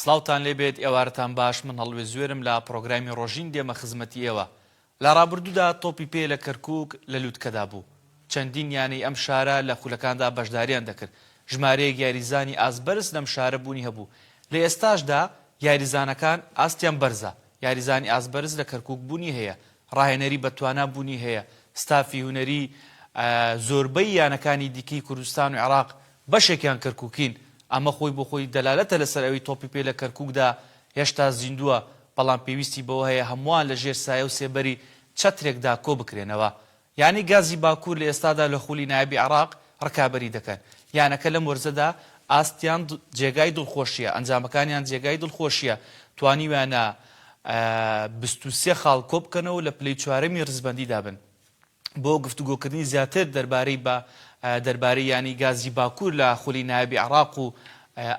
سڵاوتان لێبێت ئێوارتان باش من هەڵوێ زوێرم لە پرۆگرامی ڕۆژین دێمە خزمەتی ئێوە. لە ڕابردوودا تۆپی پێ لە کەرکووک لە لووتکەدا بوو. چەندین یانەی ئەم شارە لە خولەکاندا بەشداریان دەکرد. ژمارەیەک یاریزانی ئاسبەرز لەم شارە بوونی هەبوو. لە ئێستاشدا یاریزانەکان ئاستیان بەرزە. یاریزانی ئاسبەرز لە کەرکووک بوونی هەیە. ڕاهێنەری بەتوانا بوونی هەیە. ستافی هونەری زۆربەی یانەکانی دیکەی کوردستان و عێراق بەشێکیان کەرکووکین. ئەمە خۆی بۆ خۆی دەلالەتە لەسەر ئەوەی تۆپی پێ لە کەرکووکدا هێشتا زیندووە، بەڵام پێویستی بەوە هەیە هەمووان لە ژێر سایە و سێبەری چەترێکدا کۆ بکرێنەوە. یعنی گازی باکوور لە ئێستادا لە خولی نایبی عێراق ڕکابەری دەکەن. یانەکە لەم وەرزەدا ئاستیان جێگای دڵخۆشیە، ئەنجامەکانیان جێگای دڵخۆشیە، توانیویانە 23 خاڵ کۆ بکەنەوە لە پلەی چوارەمی ڕزبەندیدا بن. بۆ گفتوگۆکردنی زیاتر دەربارەی ینی گازی باکوور لە خولی نایبی عێراق و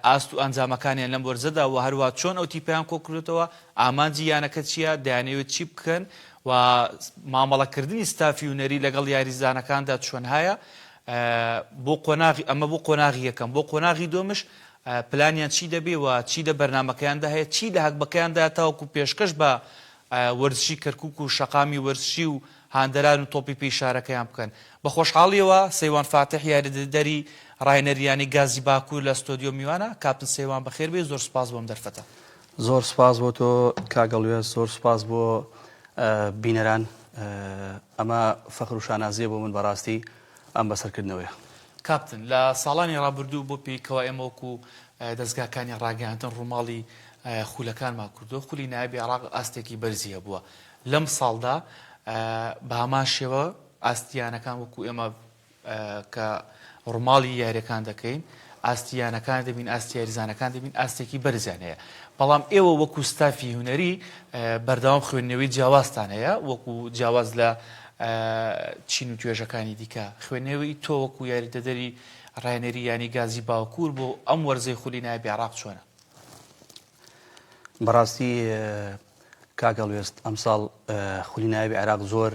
ئاست و ئەنجامەکانیان لەم وەرزەدا و هەروە چۆن ئەو تیپیان کۆکردێتەوە، ئامانجی یانەکە چییە، دەیانەوێت چی بکەن و مامەڵەکردنی ستافی هونەری لەگەڵ یاریزانەکاندا چۆن هەیە. ئەمە بۆ قۆناغی یەکەم. بۆ قۆناغی دۆمش پلانیان چی دەبێ و چی لە بەرنامەکەیاندا هەیە، چی لە هەکبەکەیاندا تاوەکو پێشکەش بە وەرزشی کەرکووک و شەقامی وەرزشی و هاندەران و تۆپی پێی شارەکەیان بکەن. بە خۆشحاڵیەوە سەیوان فاتح یاریدەری ڕاهێنەریانی گازی باکوور لە ستۆدیۆ میوانە. کاپتن سەیوان بەخێر بێ، زۆر سپاس بۆم دەرفەتە. زۆر سپاس بۆ تۆ کاگەڵوێز، زۆر سپاس بۆ بینەران. ئەمە فەخر و شانازیە بۆ من بەڕاستی ئەم بەسەرکردنەوەیە. کاپتن لە ساڵانی ڕابردوو بۆ پێیکەوە ئێمە وەکو دەستگاکانی ڕاگەیاندن ڕووماڵی خولەکانمان کردو. خولی نایبی عێراق ئاستێکی بەرزیە بووە. لەم ساڵدا بە هەمان شێوە ئاستیانەکان وەکو ئێمە کە ڕووماڵی یاریەکان دەکەین، ئاستیانەکان دەبین، ئاستی یاریزانەکان دەبین، ئاستێکی بەرزیان هەیە. بەڵام ئێوە وەکو ستافی هونەری بەردەوام خوێندنەوەی جیاوازتان هەیە، وەکو جیاواز لە چین و توێژەکانی دیکە. خوێندنەوەی تۆ وەکو یاریدەدەری ڕاهێنەری ینی گازی باکوور بۆ ئەم وەرزەی خولی نایبی عێراق چۆنە؟ بەڕاستی کاگەڵوێست ئەمساڵ خولی نایبی عێراق زۆر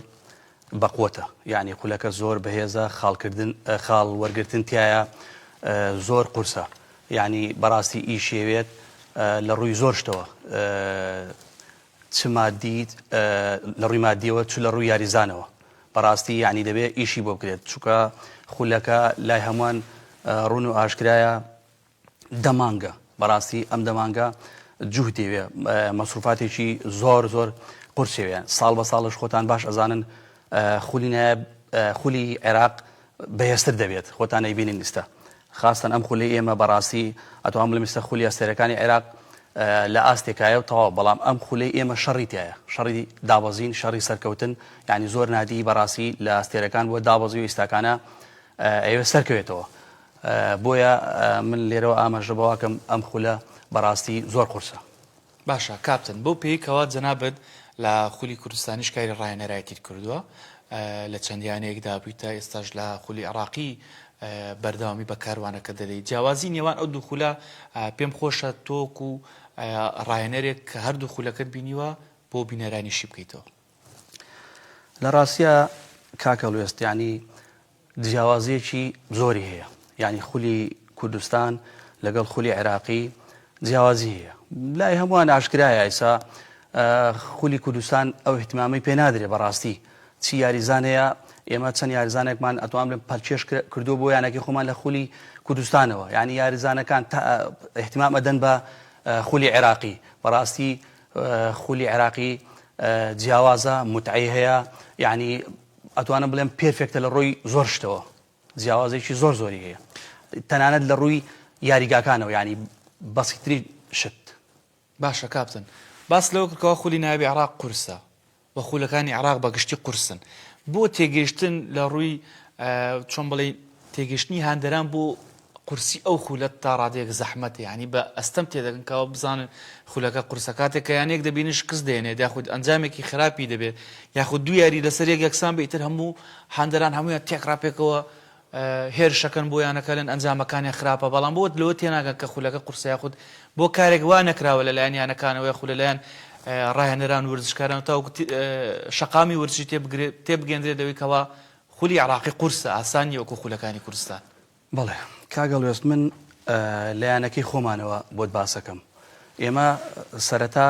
بەقوتە، یعنی خولەکە زۆر بەهێزە، خاڵ وەرگرتن تایە زۆر قورسە، یعنی بەڕاستی ئیشێوێت لە ڕووی زۆر شتەوە، چ مادیت لە ڕووی مادیەوە چ لە ڕووی یاریزانەوە. بەڕاستی یعنی دەبێت ئیشی بۆ بکرێت، چونکە خولەکە لای هەمووان ڕوون و ئاشکرایە دەمانگە. بەڕاستی ئەم دەمانگە جوه دەوێ، مەسروفاتێکی زۆر زۆر قورسێوێن. ساڵ بە ساڵش خۆتان باش ئەزانن خولی عێراق بەهێزتر دەبێت، خۆتان نەیبینین ئێستا. خاستن ئەم خولی ئێمە بەڕاستی ئەتوانم بڵێم ئێستا خولی ئەستێرەکانی عێراق لە ئاستێکایە و تەواو، بەڵام ئەم خولی ئێمە شەڕی تایە، شەڕی دابەزین، شەڕی سەرکەوتن، یعنی زۆر نادی بەڕاستی لە ئەستێرەکان بۆ دابەزی و ئێستاکانە ئەوێ سەرکەوێتەوە. بۆیە من لێرەوە ئاماژە بەواکەم ئەم خولە بەڕاستی زۆر قورسە. باشە کاپتن، بۆ پێیکەوە جەنابەت لە خولی کوردستانی شکاری ڕاهێنەرایەتیت کردووە، لە چەندیانەیەکدا بوویتە، ئێستاش لە خولی عێراقی بەردەوامی بەکاروانەکە دەدەیت. جیاوازی نێوان ئەو دوو خولە پێم خۆشە تۆک و ڕاهێنەرێک کە هەردوو خولەکەت بینیوە بۆ بینەرانیشی بکەیتەوە. لە ڕاستیە کاکەڵوێست، یعنی جیاوازیەکی زۆری هەیە، یعنی خولی کوردستان لەگەڵ خولی عێراقی جیاوازی هەیە، لای هەمووان ئاشکرایە. ئێستا خولی کوردستان ئەو احتیمامی پێ نادرێ بەڕاستی چی یاریزان هەیە. ئێمە چەند یاریزانێکمان ئەتوان بڵێم پەرچێش کردو بۆ یانەکەی خۆمان لە خولی کوردستانەوە، یعنی یاریزانەکان احتیمام ئەدەن بە خولی عێراقی. بەڕاستی خولی عێراقی جیاوازە، متعی هەیە، یعنی ئەتوانم بڵێم پێرفێکتە لە ڕۆی زۆر شتەوە، جیاوازێکی زۆر زۆری هەیە، تەنانەت لە ڕووی یاریگاکانەوە، یعنی بەسیتری شت. باشە کاپتن، باس لەوە کردکەوە خولی نایبی عێراق قورسە و خولەکانی عێراق بەگشتی قورسن. بۆ تێگەیشتن لە ڕووی چۆن بڵێ تێگەشتنی هاندەران بۆ قورسی ئەو خولەت تا ڕادێک زەحمەتە، یعنی بە ئەستەم تێدەگەن کەەوە بزانن خولەکە قورسە. کاتێک کە یانێک دەبینی شکست دێنێت، یاخود ئەنجامێکی خراپی دەبێت، یاخود دوو یاری لەسەر یەکسان بێ، ئیتر هەموو هاندەران هەموویان تێکڕاپێکەوە هێرشەکەن بۆیانەکەلن ئەنجامەکانی خراپە. بەڵام بۆ لەوە تێناگەن کە خولەکە قورسە، یاخود بۆ کارێک وا نەکراوە لەلایەن یانەکانەوەی خولە لایەن ڕاهێنەران وەرزشکاران تاوەکو شەقامی وەرزشی تێبگەندرێت دەوەی کەوا خولی عێراقی قورسە، ئاسانی وەکو خولەکانی کوردستان. بەڵێ کاگەڵوێست، من لایەنەکەی خۆمانەوە بۆت باسەکەم، ئێمە سەرەتا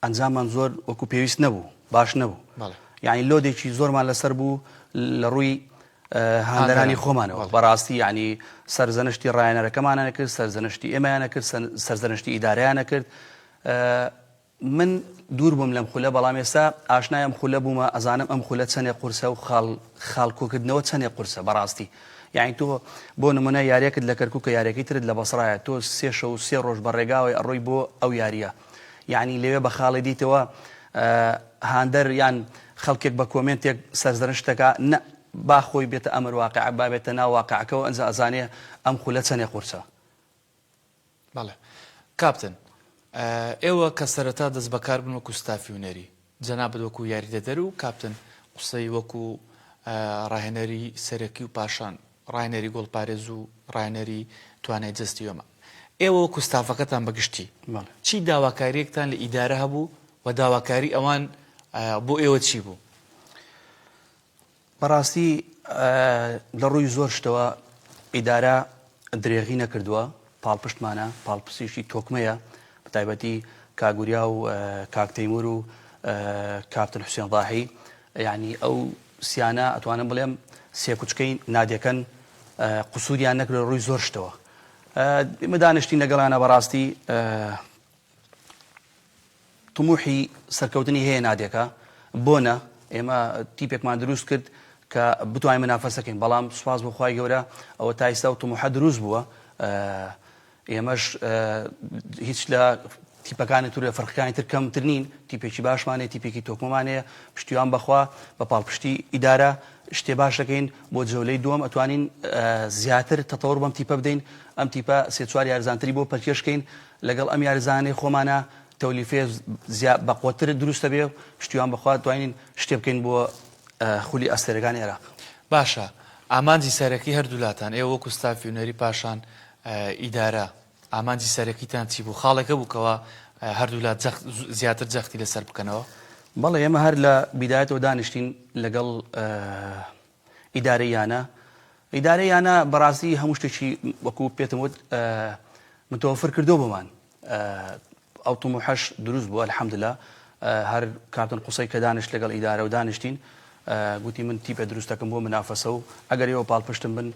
ئەنجامان زۆر وەکو پێویست نەبوو، باش نەبوو. یعنی لۆدێکی زۆرمان لەسەر بوو لە ڕووی هاندەرانی خۆمانەوە. بەڕاستی یعنی سەرزەنشتی ڕایەنەرەکەمانە نەکرد، سەرزەنشتی ئێمەیان نەکرد، سەرزەنشتی ئیدارەیان نەکرد. من دوور بووم لەم خولە، بەڵام ئێستا ئاشنای ئەم خولە بوومە، ئەزانم ئەم خولە چەندێ قورسە و خاڵکۆکردنەوە چەندێ قورسە بەڕاستی. یعنی تۆ بۆ نمونە یاریەکت لە کەرکووکە، یاریەکەی ترت لە بەسڕایە، تۆ 3 شەو و 3 ڕۆژ بەڕێگاوی ئەڕۆی بۆ ئەو یاریە. یعنی لەوێ بە خاڵی دیتەوە هاندەر یان خەڵکێک بە کۆمنتێک سەرزەنشتەکە نە با خۆی بێتە ئەمر واقع بابێتە ناو واقعەکەەوە، ئەنج ئەزانێ ئەم خولە چەندێ قورسە. بەڵێ کاپتن، ئێوە کە سەرەتا دەست بەکار بن وەکو ستافی هونەری، جەنابەت وەکو یاریدەدەر و کاپتن قسەی وەکو ڕاهێنەری سەرەکی و پاشان، ڕاهێنەری گۆڵپارێز و ڕاهێنەری توانای جەستی ئێمە، ئێوە وەکو ستافەکەتان بەگشتی چی داواکاریەکتان لە ئیدارە هەبوو و داواکاری ئەوان بۆ ئێوە چی بوو؟ بەڕاستی لە ڕووی زۆر شتەوە ئیدارە درێغی نەکردووە، پاڵپشتمانە، پاڵپشتیشی تۆکمەیە، بەتایبەتی کاگوریا و کاک تەیمور و کاپتن حوسێن ڕاحی. یعنی ئەو سیانە ئەتوانم بڵێم سێ کوچکەی نادیەکەن قسوودیان نەکرد ڕووی زۆر شتەوە. ئێمە دانیشتین لەگەڵانە بەڕاستی تموحی سەرکەوتنی هەیە نادیەکە، بۆنە ئێمە تیپێکمان دروست کرد کە بتوانین منافەسەکەین، بەڵام سوپاس بۆ خوای گەورە ئەوە تا ئێستا و تموحە دروست بووە. ئێمەش هیچ لە تیپەکانی تورە فەرقەکانی تر کەمتر نین، تیپێکی باشمانەیە، تیپێکی تۆکمەمانەیە، پشتیوان بەخوا بە پاڵپشتی ئیدارە شتێ باش دەکەین بۆ جەولەی دووەم ئەتوانین زیاتر تەتەوڕ بەم تیپە بدەین، ئەم تیپە 3-4 یاریزانتری بۆ پەرکێشکەین، لەگەڵ ئەم یاریزانەی خۆمانە تەولیفێ بەقوتر دروستە بێ، پشتیوان بەخوا توانین شتێ بکەین بۆ خولی ئەستێرەکانی عێراق. باشە، ئامانجی سەرەکی هەردوولاتان ئێوە وەکو ستافی هونەری پاشان ئیدارە، ئامانجی سەرەکیتان چی بوو؟ خاڵێکە بووکەوە هەردوولات زیاتر جەختی لەسەر بکەنەوە؟ بەڵێ ئێمە هەر لە بیدایەتەوە دانیشتین لەگەڵ ئیدارەیانە. ئیدارەیانە بەڕاستی هەموو شتێکی وەکو پێتم وت متوفر کردو بۆمان. ئەو تموحەش دروست بووە الحەمدلله. هەر کاپتن قوسەی کە دانیشت لەگەڵ ئیدارە و دانیشتین، گوتی من تیپە دروست دەکەم بۆ منافەسە و ئەگەر ئێوە پاڵپشتم بن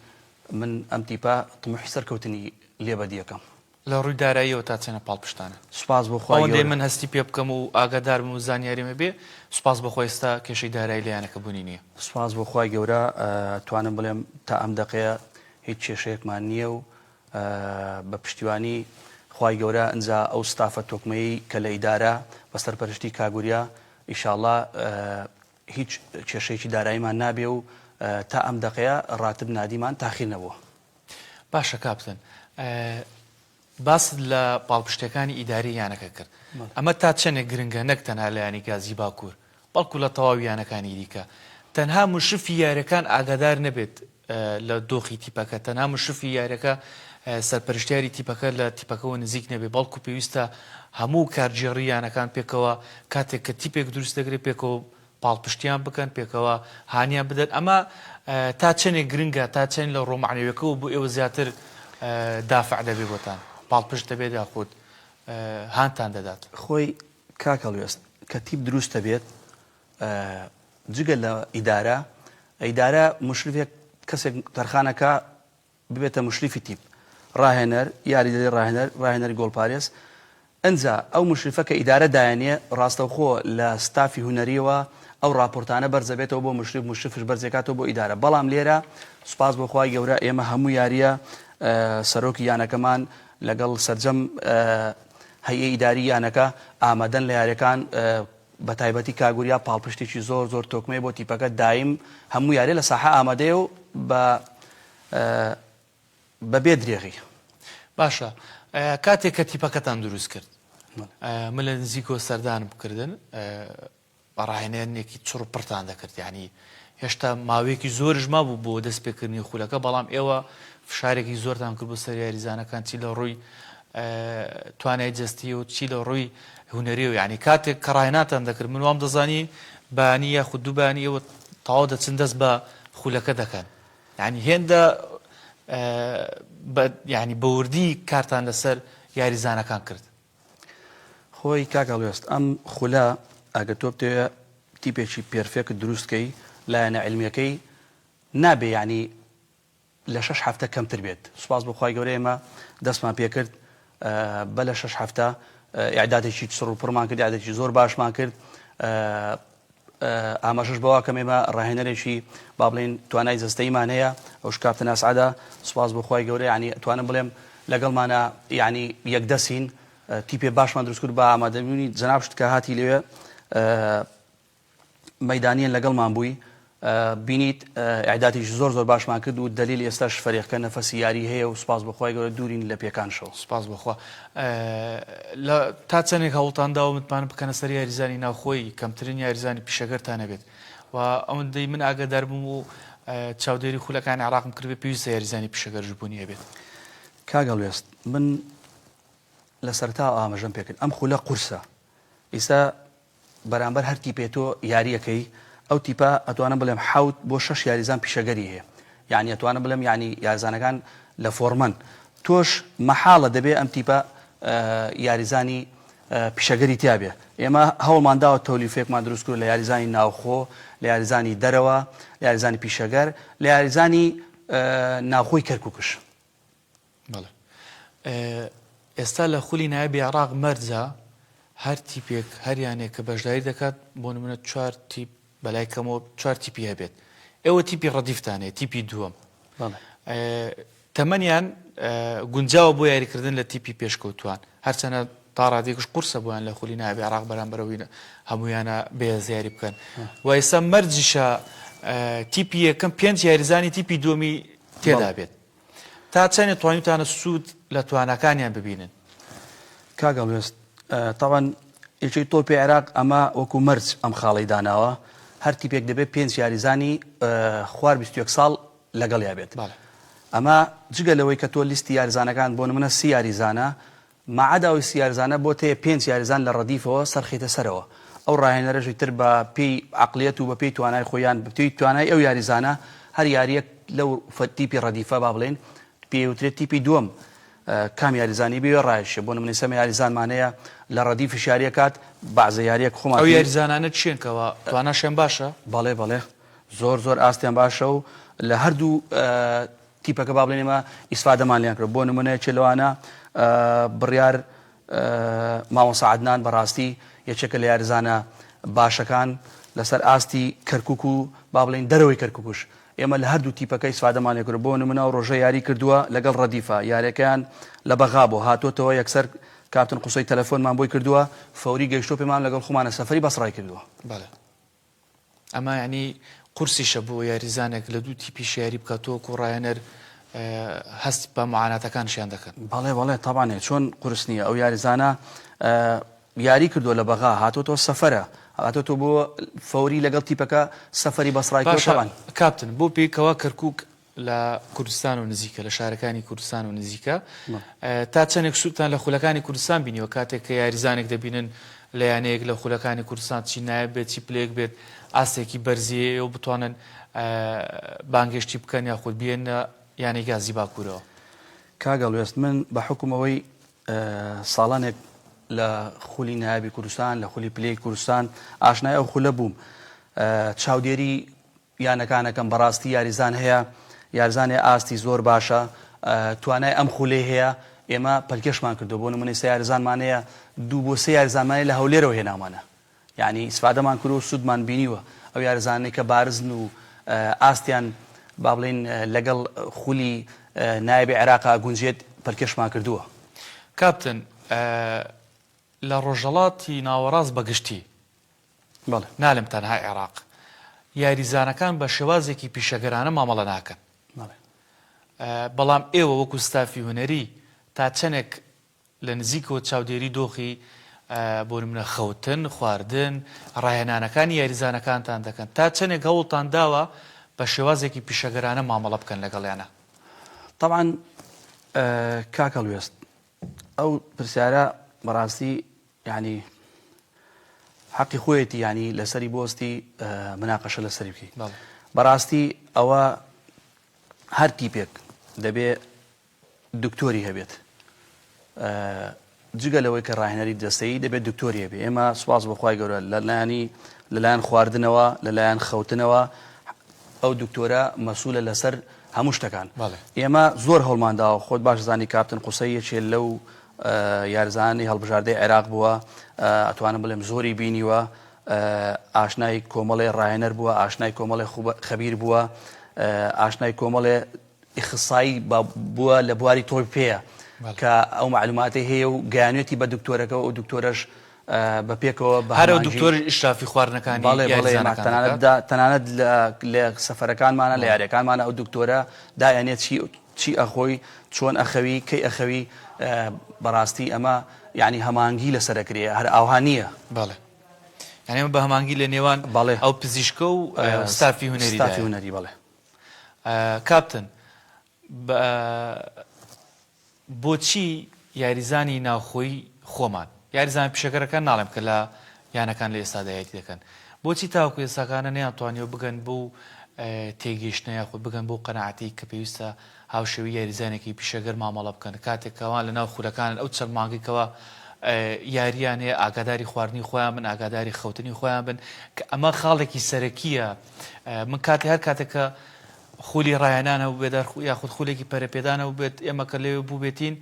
من ئەم تیپە تموحی سەرکەوتنی لێبەدیەکەم. لە ڕووی داراییەوە تا چەنە پاڵپشتانە؟ سوپاس بۆ خوای ئەوەندەی من هەستی پێ بکەم و ئاگادار بم و زانیاریمە بێ، سوپاس بۆ خۆی ئێستا کێشەی دارایی لەیانەکە بوونی نییە. سوپاس بۆ خوای گەورە، توانم بڵێم تا ئەم دەقەیە هیچ کێشەیەکمان نییە و بە پشتیوانی خوای گەورە ئەنجا ئەو ستافە تۆکمەیی کە لە ئیدارە بە سەرپەرشتی کاگوریا ئینشاءڵڵا هیچ کێشەیەکی داراییمان نابێ و تا ئەم دەقەیە ڕاتب نادیمان تاخیر نەبووە. باشە کاپتن، باست لە پاڵپشتەکانی ئیداری یانەکە کرد. ئەمە تا چەندێک گرنگە، نەک تەنها لە یانی گازی باکوور، بەڵکو لە تەواوی یانەکانی دیکە. تەنها مشرفی یاریەکان ئاگادار نەبێت لە دۆخی تیپەکە، تەنها مشرفی یاریەکە سەرپەرشتیاری تیپەکە لە تیپەکەەوە نزیک نەبێ، بەڵکو پێویستە هەموو کارجێڕی یانەکان پێکەوە کاتێک کە تیپێک دروست دەگرێت پێکەوە پاڵپشتیان بکەن، پێکەوە هانیان بدەن. ئەمە تا چەندێک گرنگە، تا چەند لە ڕۆمانەوەیەکەوە بۆ ئێوە زیاتر دافع دەبێ بۆتان، پاڵپشت دەبێت یاخود هانتان دەدات؟ خۆی کاکەڵوێست کە تیپ دروستە بێت جگە لە ئیدارە مشرفێک کەسێک تەرخانەکە ببێتە مشرفی تیپ، ڕاهێنەر یاری دەدەی ڕاهێنەری گۆڵپارێز، ئەنجا ئەو مشرفە کە ئیدارە دایانێ ڕاستەوخۆ لە ستافی هونەریەوە ئەو راپۆرتانە بەرزەبێتەوە بۆ مشرفش بەرزێکاتەوە بۆ ئیدارە. بەڵام لێرە سوپاس بۆ خوای گەورە ئێمە هەموو یاریە سەرۆکی یانەکەمان لەگەڵ سەرجەم هەیئەی ئیداری یانەکە ئامادەن لە یاریەکان، بە تایبەتی کاگوریا پاڵپشتێکی زۆر زۆر تۆکمەی بۆ تیپەکە دایم هەموو یاری لە ساحە ئامادەیە و بە بێ درێغی. باشە، کاتێک کە تیپەکەتان دروست کرد، من لە نزیکەوە سەردانم بکردن ڕاهێنەرێکی چڕ پڕتان دەکرد، یعنی هێشتا ماوەیەکی زۆرش مابوو بۆ دەست پێکردنی خولەکە، بەڵام ئێوە فشارێکی زۆرتان کرد بۆ سەر یاریزانەکان، چی لە ڕووی توانای جەستی و چی لە ڕووی هونەری و یعنی کاتێک کە ڕاهێناتان دەکرد من وام دەزانی بانی یاخود دووبانی ئێوە تەواو دەچن دەست بە خولەکە دەکەن، یعنی هێندە یعنی بەوردی کارتان لەسەر یاریزانەکان کرد. خۆی کاکەڵوێست ئەم خولە ئەگەر تۆ بتەوێ تیپێکی پێرفێکت دروستکەی لایەنە علمیەکەی نابێ ینی لە 6 هەفتە کەمتر بێت. سوپاس بۆخوای گەورەی ئێمە دەستمان پێکرد بە لە 6 هەفتە ئیعدادێکی سڕ و پڕمان کرد، ئیعدادێکی زۆر باشمان کرد. ئاماژەش بەوە کەم ئێمە ڕاهێنەرێکی با بڵێن توانای جەستەیمان هەیە. ئەوش کاپتن ئاسعادە سوپاس بۆخوای گەورەی ینی توانم بڵێم لەگەڵمانە ینی یەکدەسین تیپێ باشمان دروست کرد بە ئامادەبوونی جەناب شت کە هاتی لێوێ مەیدانیان لەگەڵمان بووی بینیت ئیعدادێکی زۆر باشمان کرد و دلیل ئێستاش فەرێقەکە نەفەسی یاری هەیە و سوپاس بەخوای گەورە دوورین لە پێکانشەوە. سوپاس بەخوا. تا چەندێک هەوڵتانداوە متمانە بکەنە سەر یاریزانی ناوخۆی کەمترین یاریزانی پیشەگەرتانە بێت و ئەوەندەی من ئاگادار بووم و چاودێری خولەکانی عێراقم کردبێ پێویستە یاریزانی پیشەگەرش بوونیە بێت. کاگەڵوێست من لە سەرتا ئاماژەم پێکرد ئەم خولە قورسە ئێستا بەرامبەر هەر تیپێتۆ یاریەکەی ئەو تیپە ئەتوانە بڵێم 7 بۆ 6 یاریزان پیشەگەری هەیە، یعنی ئەتوانە بڵێم ینی یاریزانەکان لە فۆرمەن تۆش مەحاڵە دەبێ ئەم تیپە یاریزانی پیشەگەری تیابێ. ئێمە هەوڵمانداوە تەولیفێکمان دروست کرد لە یاریزانی ناوخۆ، لە یاریزانی دەرەوە، لە یاریزانی پیشەگەر، لە یاریزانی ناوخۆی کەرکووکش. ئێستا لە خولی نایبی عێراق مەرجە هەر تیپێک هەریانێک کە بەشداری دەکات بۆ نمونە 4 تیپ بەلای کەمەوە 4 تیپی هەبێت. ئێوە تیپی ڕەدیفتانەیە، تیپی دووەم. تەمەنیان گونجاوە بۆ یاریکردن لە تیپی پێشکەوتوان هەرچەنە تا ڕادێکش قورسە بۆیان لە خولی نایبی عێراق بەرامبەرەوەی هەمویانە بێزیاری بکەن و ئێستا مەرجیشە تیپی یەکەم 5 یاریزانی تیپی دووەمی تێدا بێت. تا چەندێ توانیتانە سوود لە توانەکانیان ببینن؟ کاگەڵوێست تاوان یەکەی تۆپی عێراق ئەمە وەکو مەرج ئەم خاڵەی داناوە هەر تیپێک دەبێت 5 یاریزانی خوار 21 ساڵ لەگەڵ یابێت. ئەمە جگە لەوەی کە تۆ لیستی یاریزانەکان بۆ نمونە 30 یاریزانە مەعاداوی 30 یاریزانە بۆ تەیە 5 یاریزان لە ڕەدیفەوە سەرخێتە سەرەوە. ئەو ڕاهێنەرەشی تر بە پێی عەقلیەت و بە پێی توانای خۆیان بتوی توانای ئەو یاریزانە هەر یاریەک لەو تیپی ڕەدیفە با بڵێن پێوترێت تیپی دووەم کام یاریزانی بێ ڕایشە بۆ نمونە سەمە یاریزانمانەیە لە ڕەدیف شاریەکات بەعزە یاریەک خۆمان ئەو یاریزانانە چێنکەوە تواناشیان باشە؟ بەڵێ زۆر ئاستیان باشە و لە هەردوو تیپەکە با بڵێن ئێمە ئیسفادەمان لێیان کرد. بۆ نمونە چێلەوانە بڕیار مامۆستا عەدنان بەڕاستی یەکێکە لە یاریزانە باشەکان لەسەر ئاستی کەرکووک و با بڵێن دەرەوەی کەرکووکش ئێمە لە هەردوو تیپەکە ئیسفادەمان لێ کرد. بۆ نمونە ڕۆژە یاری کردووە لەگەڵ ڕەدیفە یاریەکەیان لە بەغا بۆ هاتۆتەوە یەکسەر کاپتن قوسەی تەلەفۆنمان بۆی کردووە فەوری گەیشتۆ پێمان لەگەڵ خۆمانە سەفەری بەسڕای کردووە. ئەمە ینی قورسیشە بۆ یاریزانێک لە دوو تیپی شیاری بکاتەوە و ڕاهێنەر هەست بە معاناتەکانشیان دەکەن. بەڵێ تەبانێ چۆن قورس نییە ئەو یاریزانە یاری کردووە لە بەغا هاتۆتەوە سەفەرە هاتۆتۆ بۆ فەوری لەگەڵ تیپەکە سەفەری بەسڕای کردووە. کاپتن بۆ پێیکەوە کەرکووک لە کوردستان و نزیکە لە شارەکانی کوردستان و نزیکە تا چەندێک سوودتان لە خولەکانی کوردستان بینیوە کاتێک کە یاریزانێک دەبینن لە یانەیەک لە خولەکانی کوردستان چی نایب بێت چی پلێک بێت ئاستێکی بەرزیە و بتوانن بانگشتی بکەن یا خود بێنە یانەی گازی باکوورەوە؟ کاگەڵوێست من بە حکومەوەی ساڵانێک لە خولی نایابی کوردستان لە خولی پلەی کوردستان ئاشنای ئەو خولە بووم. چاودێری یانەکانەکەم بەڕاستی یاریزان هەیە، یاریزانێ ئاستی زۆر باشە، توانای ئەم خولەی هەیە. ئێمە پەلکێشمان کردو بۆ نمونەی سێ یاریزانمانەیە 2 بۆ 3 یاریزانمانەیە لە هەولێرەوە هێنامانە، یعنی ئیسفادەمان کرد و سوودمان بینیوە. ئەو یاریزانەی کە بارزن و ئاستیان با بڵێن لەگەڵ خولی نایبی عێراقا گونجێت پەلکێشمان کردووە. کاپتن لە ڕۆژهەڵاتی ناوەڕاست بەگشتی نالم تەنها عێراق یاریزانەکان بە شێوازێکی پیشەگەرانە مامەڵە ناکەن، بەڵام ئێوە وەکو ستافی هونەری تا چەندێک لە نزیکەوە چاودێری دۆخی بۆ نمونە خەوتن خواردن ڕاهێنانەکانی یاریزانەکانتان دەکەن تا چەندێک هەوڵتان داوە بە شێوازێکی پیشەگەرانە مامەڵە بکەن لەگەڵیانە؟ طبعا کاکەڵوێست ئەو پرسیارە بەڕاستی ینی حەقی خۆیەتی ینی لەسەری بۆستی مناقەشە لەسەری بکەی. بەڕاستی ئەوە هەر تیپێک دەبێ دکتۆری هەبێت جگە لەوەی کە ڕاهێنەری دەستەیی دەبێت دکتۆریە بێ. ئێمە سوپاس بەخوای گەورە لەلایەن خواردنەوە لەلایەن خەوتنەوە ئەو دکتۆرە مەسوولە لەسەر هەموو شتەکان. ئێمە زۆر هەڵمانداوە خۆت باش زانی کاپتن قوسەی یەکێ لەو یارزانی هەڵبژاردەی عێراق بووە، ئەتوانم بڵێم زۆری بینیوە، ئاشنای کۆمەڵی ڕاهێنەر بووە، ئاشنای کۆمەڵی خەبیر بووە، ئاشنای کۆمەڵێ ئیخسایی بووە لە بواری تۆپێە کە ئەو معلوماتی هەیە و گەیانێتی بە دکتۆرەکە و دکتۆرەش بە پێکەوە هەرە دکتۆر ئشرافی خواردنەکانی تەنانەت لە سەفەرەکانمانە لە یاریەکانمانە ئەو دکتۆرە دایانێت چی ئەخۆی چۆن ئەخەوی کەی ئەخەوی بەڕاستی ئەمە یعنی هەمانگی لەسەرەکرێ هەر ئاوهانیە. بەڵێ یعنی ئەمە بە هەمانگی لە نێوان ئەو پزیشکە و ستافی هونەری بڵێ. کاپتن بۆچی یاریزانی ناوخۆی خۆمان یاریزان پیشەکەرەکان ناڵێم کە لە یانەکان لە ئێستادایەتی دەکەن بۆچی تاوەکو ئێستاکانە نەیانتوانیەوە بگەن بۆ تێگەیشتنە یاخود بگەن بۆ قەنەعەتی کە پێویستە هاوشێوی یاریزانێکی پیشەگەر مامەڵە بکەن کاتێکەوان لە ناو خولەکانن ئەو چەند مانگێکەوە یاریان هەیە ئاگاداری خواردنی خۆیان بن ئاگاداری خەوتنی خۆیان بن کە ئەمە خاڵێکی سەرەکیە. من کاتی هەر کاتێکە خولی ڕایانانە و بێدار یاخود خولێکی پەرەپێدانە و بێت ئێمە کە لێوێ بوو بێتین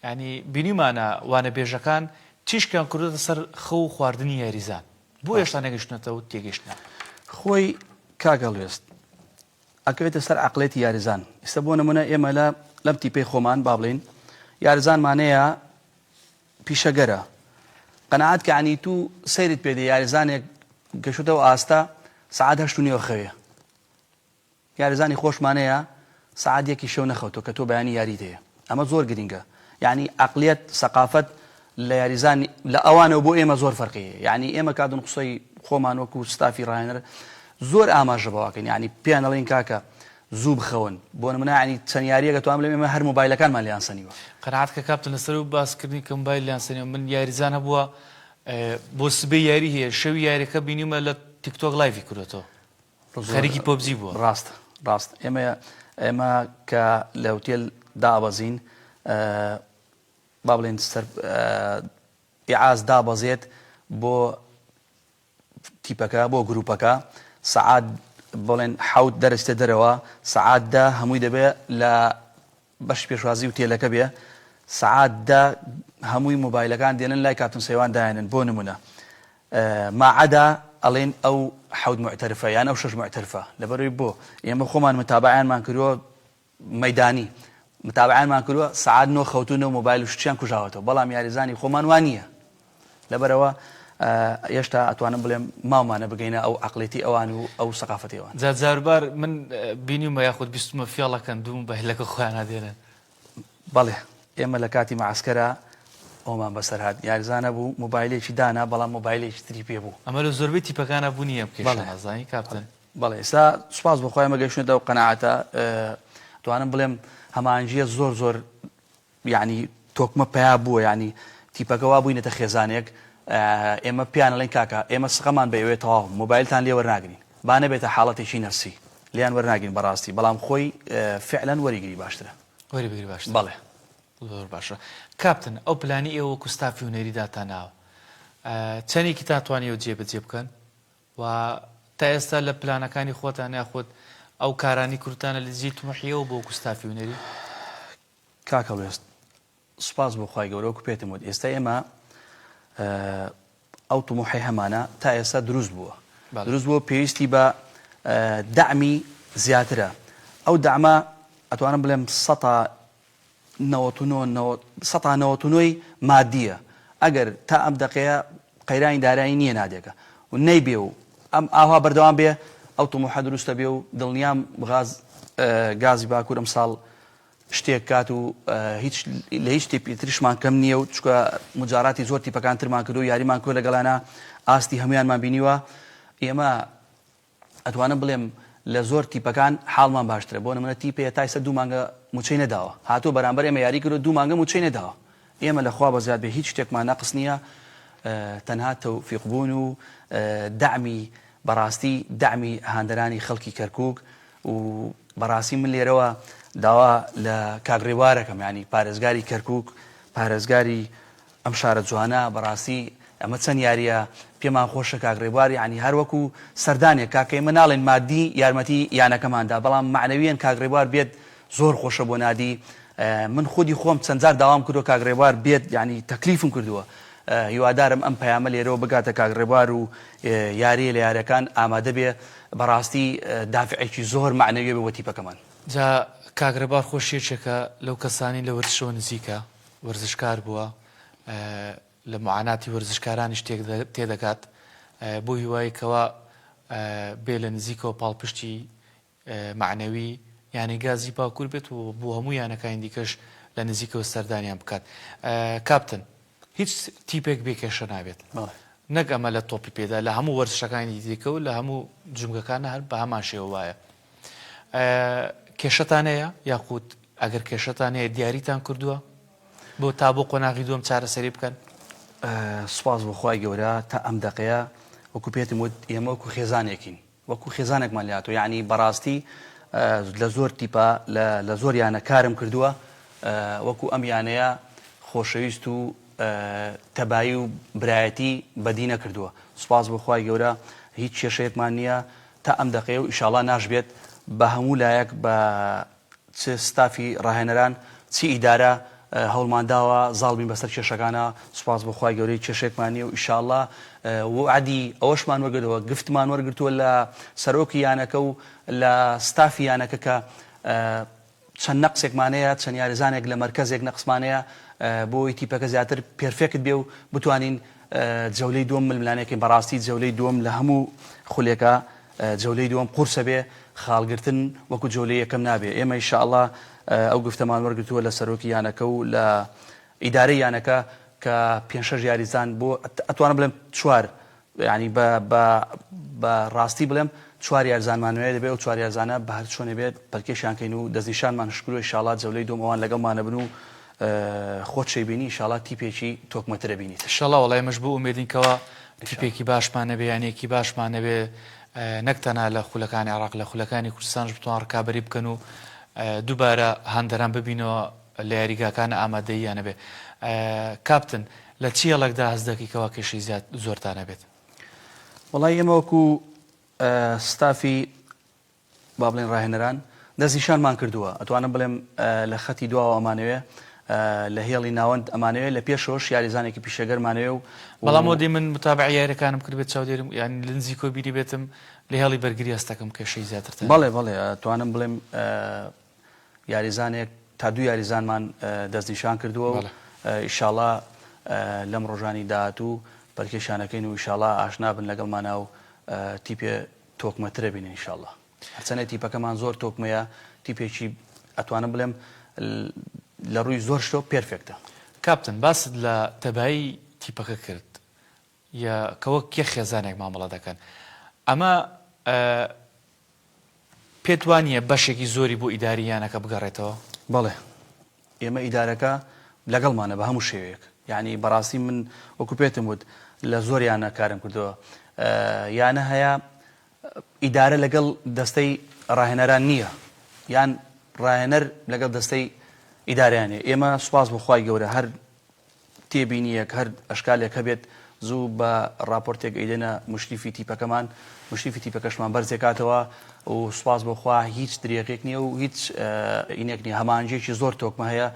ینی بینیمانە وانە بێژەکان چیشکیان کردوتە سەر خەو و خواردنی یاریزان بۆ هێشتا نەگەشتنەوە تێگەشتنە خۆی کاگەڵوێست ئەکەوێتە سەر عەقڵێتی یاریزان. ئێستا بۆ نمونە ئێمە لەم تیپەی خۆمان با بڵێن یاریزانمانەیە پیشەگەرە قەنەعەت کە عنی تو سەیرت پێدە یاریزانێک گەشتەوە ئاستا سەعات 8:30 خەوێ یاریزانی خۆشمانەیە سەعات 1 شەو نەخەوتۆ کە تۆ بەیانی یاریت هەیە. ئەمە زۆر گرینگە یعنی عەقلیەت سەقافەت لە یاریزانی لە ئەوانەوە بۆ ئێمە زۆر فەرقیە. یعنی ئێمە کاتون قسەی خۆمان وەکو ستافی ڕاهێنەر زۆر ئاماژە بەواکەین یعنی پێیان دەڵێن کاکە زوو بخەون بۆ نمونە ینی چەند یاریەکە توانم بڵێم ئێمە هەر مۆبایلەکانمان لێیان سەنیوە. قەنەعەت کە کاپتن لەسەر و باسکردنی کە مۆبایل لێیان سەنیوە من یاریزان هەبووە بۆ سبەی یاری هەیە شەوی یاریەکە بینیمە لە تیکتۆک لایڤی کردێتەوە خەریکی پۆبجی بووە. ڕاست ئێمە کە لە هۆتێل دابەزین با بڵێن ئیعاز دابەزێت بۆ تیپەکە بۆ گروپەکە سەعات بڵێن حەوت دەرەچتە دەرەوە سەعات 10 هەمووی دەبێت لە بەش پێشوازی وتێلەکە بێ سەعات 10 هەمووی مۆبایلەکان دێنن لای کاپتن سەیوان دایەنن بۆ نمونە ماعەدا ئەڵێن ئەو حەوت معتەرفە یان ئەو 6 معتەرفە لەبەرەوەی بۆ ئێمە خۆمان متابعیانمان کردووە مەیدانی متابعیانمان کردووە سەعات 9 خەوتونە و مۆبایل و شتیان کوژاوەتەوە بەڵام یاریزانی خۆمان وان نییە. لەبەرەوە هێشتا ئەتوانم بڵێم ماومانە بگەینە ئەو عەقڵێتی ئەوان و ئەو سەقافەتی ئەوان. جاربار من بینیمە یاخود بیستمە فیاڵەکەن دووم بە هەلەکە خۆیان دێنن. بەڵێ ئێمە لە کاتی مەعسکەرە ئەومان بەسەر هات یاریزانە بوو مۆبایلێکی دانا بەڵام مۆبایلێکی تری پێ بوو. ئەمە لە زۆربەی تیپەکانە بوو نییە بکەشنازانی کاپتن. بەڵێ ئێستا سوپاس بەخوای مەگەشتنەوە و قەنەعەتە توانم بڵێم هەمانجیە زۆر یعنی تۆکمە پیا بووە یعنی تیپەکە وا بووینەتە خێزانێک ئێمە پیانەڵێن کاکە ئێمە سقەمان بەوێت تەواو مۆبایلتان لێ وەرناگرین با نەبێتە حاڵەتێکی نەفسی لیان وەرناگرین بەڕاستی بەڵام خۆی فعلەن وەریگری باشترە وەریگری باشتر. بەڵێ زۆر باشە. کاپتن ئەو پلانی ئێوە وەکو ستافی هونەریدا تا ناوە چەندێکی تاتوانیەوە جێبەجێ بکەن و تا ئێستا لە پلانەکانی خۆتان یاخود ئەو کارانی کوردتانە لە جێی تومەحیەوە بۆ وەکو ستافی هونەری. کاکەڵێست سوپاس بۆخوای گەورە وەکو پێتم وت ئێستا ئێمە ئەو تومەحی هەمانە تا ئێستا دروست بووە پێویستی بە دەعمی زیاترە. ئەو دەعمە ئەتوانم بڵێم 199 مادیە ئەگەر تا ئەم دەقەیە قەیرانی دارایی نییە نادێکە و نەیبێ و ئەم ئاوا بەردەوام بێ ئەو تومەحە دروستە بێ و دڵنیام گازی باکوور ئەم ساڵ شتێک کات و لە هیچ تیپی تریشمان کەم نییە و چکە مجاراتی زۆر تیپەکان ترمان کردو و یاریمان کرد لەگەڵانە ئاستی هەمویانمان بینیوە. ئێمە ئەتوانم بڵێم لە زۆر تیپەکان حاڵمان باشترە بۆ نمونە تیپەیە تایسە 2 مانگە موچەی نەداوە هاتوو بەرامبەر ئێمە یاری کرد و 2 مانگە موچەی نەداوە. ئێمە لەخوا بەزیاد بێ هیچ شتێکمان نەقص نییە تەنها تەوفیقبوون و دەعمی بەڕاستی دەعمی هاندەرانی خەڵکی کەرکووک و بەڕاستی من لێرەوە داوا لە کاگڕێوارەکەم ینی پارێزگاری کەرکووک پارێزگاری ئەم شارە جوانە بەڕاستی ئەمە چەند یاریە پێمان خۆشە کاگڕێبوار یعنی هەروەکو سەردانێک کاکەی من ناڵێن مادی یارمەتی یانەکەماندا بەڵام معنەویان کاگڕێبوار بێت زۆر خۆشە بۆ نادی من خودی خۆم چەند جار داوام کردو کاگڕێبوار بێت یعنی تەکلیفم کردووە هیوادارم ئەم پەیامە لێرەوە بگاتە کاگڕێبوار و یاریە لە یاریەکان ئامادە بێ بەڕاستی دافعێکی زۆر معنەویە بێ بۆ تیپەکەمان. جا کاگڕێبوار خۆشیەکێکە لەو کەسانی لە وەرزشەوە نزیکە وەرزشکار بووە لە معاناتی وەرزشکارانی شتێک تێدەگات بۆ هیوایەکەوە بێ لە نزیکەوە پاڵپشتی معنەوی یانی گازی باکوور بێت و بۆ هەموو یانەکانی دیکەش لە نزیکەوە سەردانیان بکات. کاپتن هیچ تیپێک بێکێشە نابێت نەک ئەمە لە تۆپی پێدا لە هەموو وەرزشەکانی دیکە و لە هەموو جمگەکانە هەر بە هەمان شێوە وایە. کێشەتان هەیە یاخود ئەگەر کێشەتان هەیە دیاریتان کردووە بۆ تا بۆ قۆناغی دووەم چارەسەری بکەن؟ سوپاس بۆخوای گەورە تا ئەم دەقەیە وەکو پێتم وت ئێمە وەکو خێزانێکین وەکو خێزانێکمان لاتەوە یعنی بەڕاستی لە زۆر تیپە لە زۆر یانە کارم کردووە وەکو ئەم یانەیە خۆشەویست و تەبایی و برایەتی بەدی نەکردووە. سوپاس بۆخوای گەورە هیچ کێشەیەکمان نییە تا ئەم دەقەیە و ئیشاڵڵا ناشبێت بە هەموو لایەک بە چ ستافی ڕاهێنەران چی ئیدارە هەوڵمانداوە زاڵبین بەسەر کێشەکانە. سوپاس بۆخوای گەورەی کێشێکمانی و ئیشاڵڵا وعدی ئەوەشمان وەرگرتەوە گفتمان وەرگرتووە لە سەرۆکی یانەکە و لە ستافی یانەکە کە چەند نەقسێکمانەیە چەند یاریزانێک لە مەرکەزێک نەقسمانەیە بۆی تیپەکە زیاتر پێرفێکت بێ و بتوانین جەولەی دووەم ململانێکی بەڕاستی جەولەی دووەم لە هەموو خولێکە جەولەی دووەم قورسە بێ خاڵگرتن وەکو جەولەی یەکەم نابێ. ئێمە ئینشاءڵڵا ئەو گفتەمان وەرگرتووە لە سەرۆکی یانەکە و لە ئیدارەی یانەکە کە 5-6 یاریزان بۆ ئەتوانم بڵێم 4 ینی بە ڕاستی بڵێم 4 یارزانمانوێ دەبێت و 4 یارزانە بە هەر چۆنێ بێت پەرکێشیانکەین و دەستنیشانمان شکر و ئینشاءڵڵا جەولەی دووەم ئەوان لەگەڵمانە بن و خۆت شەیبینی ئینشاءڵڵا تیپێکی تۆکمەترە بینیت. ئینشاءڵڵا وەڵای ئێمەش بۆ ئومێدینکەوە تیپێکی باشمانە بێ یانێکی باشمانە بێ نەک تەنها لە خولەکانی عێراق لە خولەکانی کوردستانش بتوان ڕکابەری بکەن و دووبارە هەندەران ببینەوە لە یاریگاکانە ئامادەییانە بێ. کاپتن لە چی هەڵێکدا هەست دەکەیتەوە کێشەی زیاد زۆرتانە بێت؟ وەڵای ئێمە وەکو ستافی با بڵێن ڕاهێنەران دەستنیشانمان کردووە ئەتوانم بڵێم لە خەتی دواوە ئەمانەوێ لە هێڵی ناوەند ئەمانەوێ لە پێشەوەش یاریزانێکی پیشەگەرمانەوێ و بەڵام وەدی من متابع یاریەکانم کرد بێت چاودێرم یانی لە نزیکۆ بیری بێتم لە هێڵی بەرگری هەستەکەم کێشەی زیاترتر. بەڵێ بەڵێ توانم بڵێم یاریزانێک تا 2 یاریزانمان دەستنیشان کردووە و ئیشاڵڵا لەم ڕۆژانی داهاتوو پەرکێشانەکەین و ئیشاڵڵا ئاشنا بن لەگەڵمانە و تیپێ تۆکمەترە بینن ئیشاڵڵا. هەرچەندە تیپەکەمان زۆر تۆکمەیە تیپێکی ئەتوانم بڵێم لە ڕووی زۆر شتۆ پێرفێکتە. کاپتن باست لە تەبایی تیپەکە کرد یا کەوە کێ خێزانێک مامەڵە دەکەن ئەمە پێت وانییە بەشێکی زۆری بۆ ئیداریانەکە بگەڕێتەوە؟ بەڵێ ئێمە ئیدارەکە لەگەڵمانە بە هەموو شێوەیەک یعنی بەڕاستی من وەکو پێتم وت لە زۆر یانە کارم کردەوە یانە هەیە ئیدارە لەگەڵ دەستەی ڕاهێنەران نییە یان ڕاهێنەر لەگەڵ دەستەی ئیداریانێ. ئێمە سوپاس بۆخوای گەورە هەر تێبینیەک هەر ئەشکالێک هەبێت زوو بە راپۆرتێک ئەیدێنە مشریفی تیپەکەمان مشریفی تیپەکەشمان بەرزێکاتەوە و سوپاس بۆخوا هیچ درێغێک نییە و هیچ ئینێک نیە هەمانجێکی زۆر تۆکمە هەیە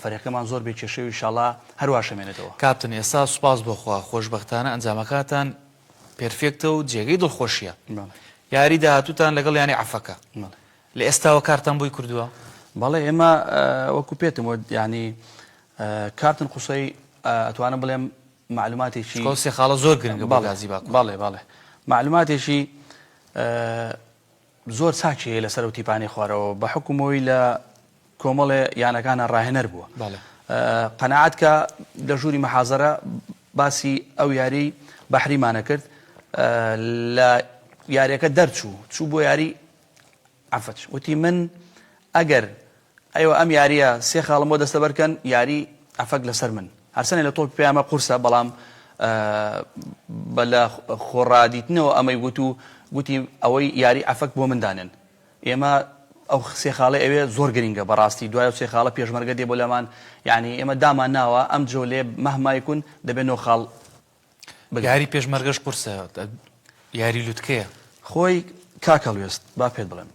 فەرەکەمان زۆر بێ کێشەوی ئینشاڵڵا هەروە شەمێنێتەوە. کاپتن ئێستا سوپاس بۆخوا خۆشبەختانە ئەنجامەکانتان پێرفێکتە و جێگەی دڵخۆشیە یاری داهاتووتان لەگەڵ یانی عەفەکە لە ئێستاوە کارتان بۆی کردووە؟ بەڵێ ئێمە وەکو پێتم وت ینی کارتن قوسەی ئەتوانم بڵێم معلوماتێکی سێ خاڵە زۆر گرنگە بۆ گازی باکوور. بەڵێ بەڵێ معلوماتێکی زۆر چاکیە لەسەر و تیپانی خوارەوە بە حکومەوەی لە کۆمەڵێ یانەکانە ڕاهێنەر بووە. قەناعەت کە لە ژووری مەحازەرە باسی ئەو یاری بەحریمانە کرد لە یاریەکە دەرچوو بۆ یاری عەفەت وتی من ئەگەر ئەیوە ئەم یاریە 3 خاڵم بۆ دەستەبەرکەن یاری عەفەک لەسەر من هەرسەنێ لە تۆپی پێیامە قورسە بەڵام بە لە خۆڕادیتنەوە ئەمەی گوتی ئەوەی یاری عەفەک بۆ مندانن ئێمە ئەو سێ خاڵی ئەوێ زۆر گرینگە بەڕاستی دوای سێ خاڵە پێشمەرگە دێ بۆ لەمان یعنی ئێمە دامان ناوە ئەم جۆ لێ مەهمایکون دەبێت نۆ خاڵ یاری پێشمەرگەش قورسە یاری لوتکەیە خۆی کاکەڵوێست با پێت بڵێم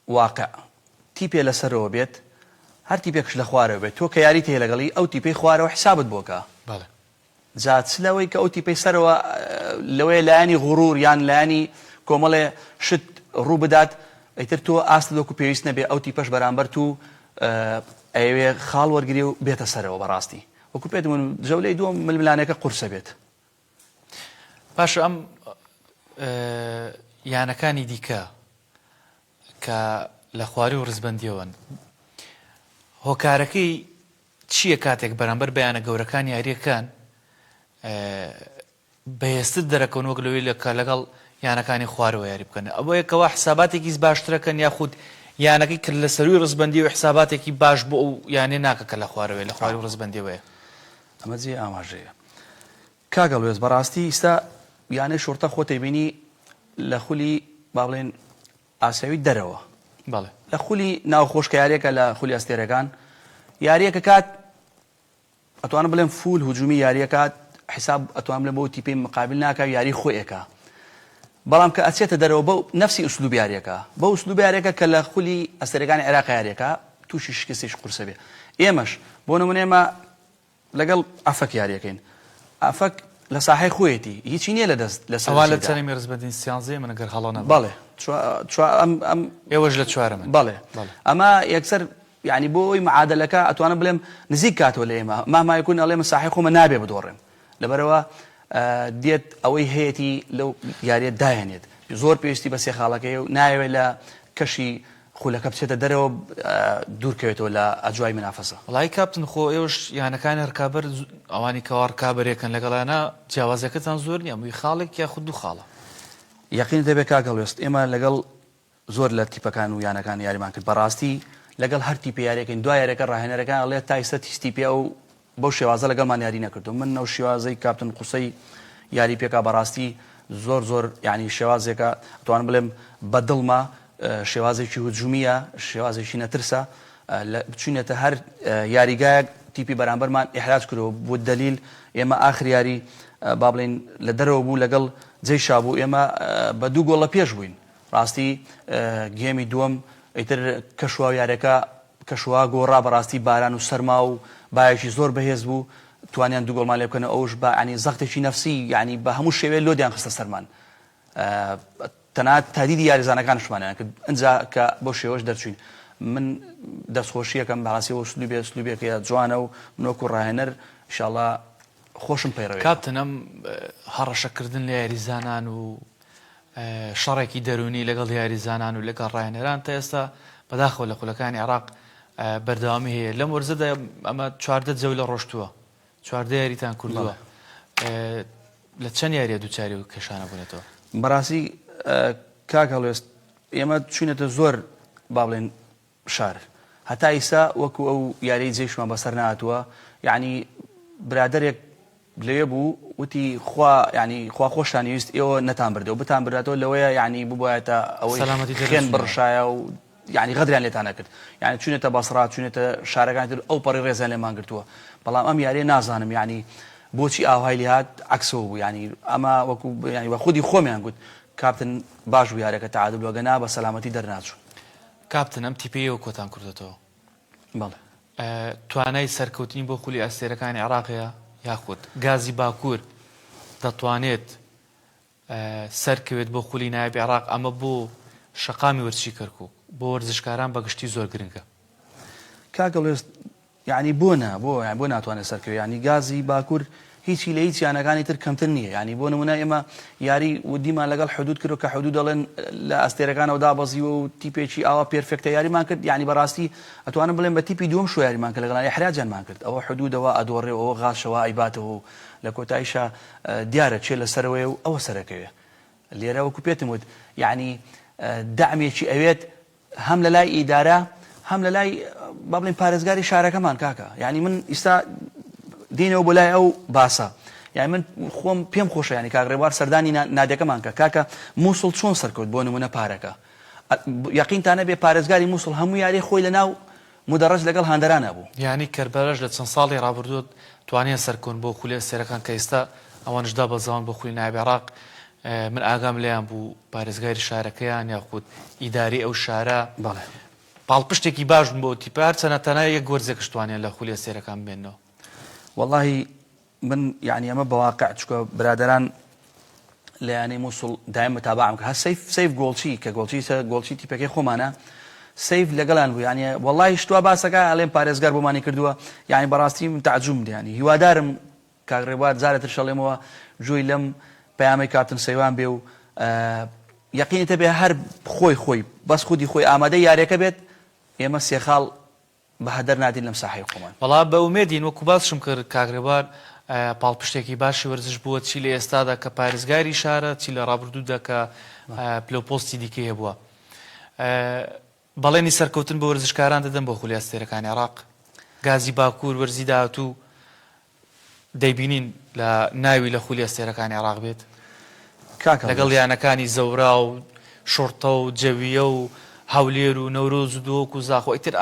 واقع تیپێ لەسەرەوە بێت هەر تیپێکش لە خوارەوە بێت تۆ کە یاری تێ لەگەڵی ئەو تیپەی خوارەوە حسابت بۆکە جات لەوەی کە ئەو تیپەی سەرەوە لەوەی لایانی غوڕور یان لایانی کۆمەڵێ شت ڕوو بدات ئەیتر تۆ ئاست دۆک و پێویست نەبێ ئەو تیپەش بەرامبەر تو ئەوێ خاڵ وەرگری و بێتە سەرەوە بەڕاستی وەکو پێت من جەولەی دووەم ململانەکە قورسە بێت پاش ئەم یانەکانی دیکە کە لە خواری و ڕزبەندیەوەن هۆکارەکەی چییە کاتێک بەرامبەر بەیانە گەورەکان یاریەکان بەهێزتر دەرەکەون وەک لەوەی لەکە لەگەڵ یانەکانی خوارەوە یاری بکەن ئەوەیە کەوا حساباتێکی باشترەکەن یاخود یانەکەی کرد لە سەروی ڕزبەندی و حساباتێکی باش بۆ ئەو یانێ ناکە کە لە خوارەوەی لە خواری و ڕزبەندیەوەیە ئەمە جێ ئاماژەیە کاگەڵوێز بەڕاستی ئیستا یانەی شورتە خۆتەی بینی لە خولی با بڵێن ئاسیاوی دەرەوە بەڵێ لە خولی ناوخۆشکە یاریەکە لە خولی ئەستێرەکان یاریەکە کات ئەتوانم بڵێم فول هجومی یاریەکات حساب ئەتوانم بڵێم بۆ تیپی مقابل ناکە یاری خۆیەکە بەڵام کە ئەچێتە دەرەوە بەو نفسی ئوسلوب یاریەکە بە ئوسلوب یاریەکە کە لە خولی ئەستێرەکانی عێراق یاریەکە تووشی شکستیش قورسە بێ ئێمەش بۆ نمونە ئێمە لەگەڵ ئافەک یاریەکەین ئافەک لە ساحەی خۆیەتی هیچی نییە لە دەست لە سەوا لە چەنێمی ڕزبەندی سیانزەیە من ئەگەر هەڵۆ نەبێ بەڵێ ئێوەش لە چوارەمە بەڵێ ئەمە یەکسەر یعنی بۆی معادلەکە ئەتوانم بڵێم نزیک کاتەوە لە ئێمە مامایکون ئەڵێمە ساحەی خۆمە نابێ بدۆڕێم لەبەرەوە دێت ئەوەی هەیەی لەو یاریە داهێنێت زۆر پێویستی بە سێ خاڵەکەی و ناوێت لە کەشی خولەکە بچێتە دەرەوە دوورکەوێتەوە لە ئەجوای منافەسە وڵای کاپتن خۆ ئێوەش یانەکانی هەرکابەر ئەوانی کەوار کابرێکن لەگەڵانە جیاوازەکەتان زۆر نییە مووی خاڵێک یاخود دوو خاڵە یەقین دەبێت کاگەڵوێست ئێمە لەگەڵ زۆر لە تیپەکان و یانەکان یاریمان کرد بەڕاستی لەگەڵ هەر تیپی یاریەکەین دوای یاریەکە ڕاهێنەرەکان ئەڵێ تایسە تیستیپیا و بەو شێوازە لەگەڵمان یاری نەکردو من نەو شێوازەی کاپتن قوسەی یاری پێکا بەڕاستی زۆر یعنی شێوازێکە ئەتوانم بڵێم بەدڵمە شێوازێکی هجومیە شێوازێکی نەترسە بچینێتە هەر یاریگایەک تیپی بەرامبەرمان ئیحراج کردەوە بۆ دلیل ئێمە ئاخر یاری با بڵێن لە دەرەوە بوو لەگەڵ جێیشا بوو ئێمە بە دوو گۆڵە پێش بووین ڕاستی گێمی دووەم ئیتر کەشوا یارەکە کەشوا گۆڕا بەڕاستی باران و سەرما و باەکی زۆر بەهێز بوو توانیان دوو گۆڵمان لێ بکەنە ئەوش بە ینی زەختێکی نەفسی ینی بە هەموو شێوێ لۆدیان خستە سەرمان تەنات تادیدی یاریزانەکانشمانیان کرد ئەنجا کە بۆ شێوەش دەرچوین من دەستخۆشیەکەم بەڕاستی و سلوبێکە جوانە و منۆک و ڕاهێنەر ئینشاڵڵا خۆشم پەیڕەوێت کاپتن ئەم هەڕەشەکردن لە یاریزانان و شەڕێکی دەرونی لەگەڵ یاریزانان و لەگەڵ ڕاهێنەران تا ئێستا بەداخەوە لە خولەکانی عێراق بەردەوامی هەیە لەم وەرزەدا ئەمە چواردە جەو لە ڕۆشتووە چواردە یاریتان کردووە لە چەند یاریە دووچاری و کێشانە بوونێتەوە بەڕاستی کاکەڵێست ئێمە چوینەتە زۆر با بڵێن شار هەتا ئیسا وەکو ئەو یاری جێشمان بەسەر نهاتووە یعنی برادێک لێ بوو وتی خوا ینی خوا خۆشتان ویست ئێوە نەتان بردەوە بتان برداتەوە لەوەیە یعنی ببوایەتە ئەوەی خوێن بڕشایە و یعنی غەدریان لێتان نەکرد یعنی چونێتە بەسڕات چونێتە شارەکان تر ئەو پەڕی ڕێزیان لێمان گرتووە بەڵام ئەم یاریە نازانم یعنی بۆچی ئاوهای لێ هات عەکسەوە بوو یعنی ئەمە وەکو ینی بە خودی خۆمیان گوت کاپتن باش بوو یارەکە تعادل وەگەنا بە سەلامەتی دەرناچوو کاپتن ئەم تیپەیەوە کۆتان کردێتەوە بەڵێ توانای سەرکەوتنی بۆ خولی ئەستێرەکانی عێراقەیە یاخود گازی باکوور دەتوانێت سەرکەوێت بۆ خولی نایبی عێراق ئەمە بۆ شەقامی وەرچی کەرکووک بۆ وەرزشکاران بەگشتی زۆر گرنگە کاکەڵێست یعنی بۆ ناتوانێت سەرکەوێت ینی گازی باکوور هیچی لە هیچ یانەکانی تر کەمتر نییە ینی بۆ نمونە ئێمە یاری ودیمان لەگەڵ حدود کرد کە حدود دەڵێن لە ئەستێرەکانەوە دابەزیوە و تیپێکی ئاوا پێرفێکتە یاریمان کرد یعنی بەڕاستی ئەتوانم بڵێم بە تیپی دووەم شو یاریمان کرد لەگەڵ احراجیانمان کرد ئەوە حدودەوە ئەدۆڕێ ئەوە غاشەوە ئەیباتەوە لە کۆتاییشە دیارە چێ لەسەرەوەی و ئەوە سەرەکەوێ لێرە وەکو پێتم وت یعنی دامێکی ئەوێت هەم لە لای ئیدارە هەم لە لای با بڵێن پارێزگاری شارەکەمان کاکە یعنی من ئیستا دینەوە بۆ لای ئەو باسە یعنی من خۆم پێم خۆشە ینی کاگڕێوار سەردانی نادەکەمان کە کاکە مووسڵ چۆن سەرکەوت بۆ نمونە پارەکە یقینتانە بێ پارێزگاری مووسڵ هەموو یاری خۆی لە ناو مدەڕەج لەگەڵ هاندەرانە بوو. یعنی کەربەلەش لە چەند ساڵی ڕابردوو توانێت سەرکۆن بۆ خولێ سێرەکان کە ئێستا ئەوانشدا بەزەوان بۆ خولی نایب عێراق من ئاگام لێیان بوو پارێزگاری شارەکەیان یاخود ئیداری ئەو شارە بەڵێ پاڵپشتێکی باش بوو بۆ تیپار چەنە تەنای یەک گۆرزێکش توانێت لە خولێ سێرەکان بێنەوە. والله من يعني أما بواقع تشكو برادران لأني موصل دائما متابعهم ها سيف جولشي كجولشي تيبكي خمانة سيف لقلان بو يعني والله اشتوا باسكا عليهم باريزغار بماني كردوا يعني براستي متعجم يعني هو دارم كغربات زارت الشلموا جوي لم بيامي كابتن سيوان بيو يقين تبي هرب خوي بس خودي خوي آماده ياريك بيت يمس يخال بەهدەر نادین لەم ساحەی خۆمان. بەڵا بە ئومێدین وەکو باسشم کرد کاگرێبار پاڵپشتێکی باشی وەرزش بووە چی لە ئێستادا کە پارێزگاری شارە چی لە ڕابردوودا کە پلۆپۆستی دیکە هەبووە. بەڵێنی سەرکەوتن بە وەرزشکاران دەدەن بۆ خولیا سێرەکانی عێراق. گازی باکوور وەرزی داهاتوو دەیبینین لە ناوی لە خولیا سێرەکانی عێراق بێت لەگەڵ یانەکانی زەورا و شۆرتە و جەویە و هەولێر و نەورۆز و دۆک و زاخۆ ئیتر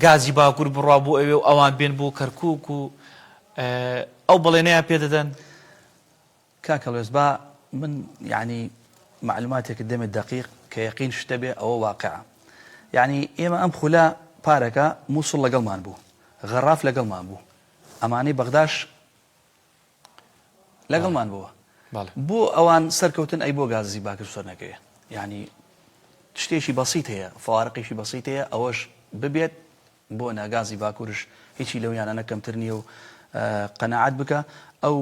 گازی باکوور بڕوا بۆ ئەوێ و ئەوان بێن بۆ کەرکووک و ئەو بەڵێنەیان پێ دەدەن. کاکەڵێز با من يعني معلوماتێک دەمێت دقیق کە یەقین شتە بێ ئەوە واقعە. يعني ئێمە ئەم خولە پارەکە مووسڵ لەگەڵمان بوو غەڕاف لەگەڵمان بوو ئەمانەی بەغداش لەگەڵمان بووە بۆ ئەوان سەرکەوتن ئەی بۆ گازی باکوور سەر نەکەوێت. يعني شتێکی بەسیط هەیە فوارقێکی بەسیط هەیە ئەوەش ببێت بۆ ناگازی باکوورش هیچی لەویانە کەمتر نییە و قەناعەت بکە ئەو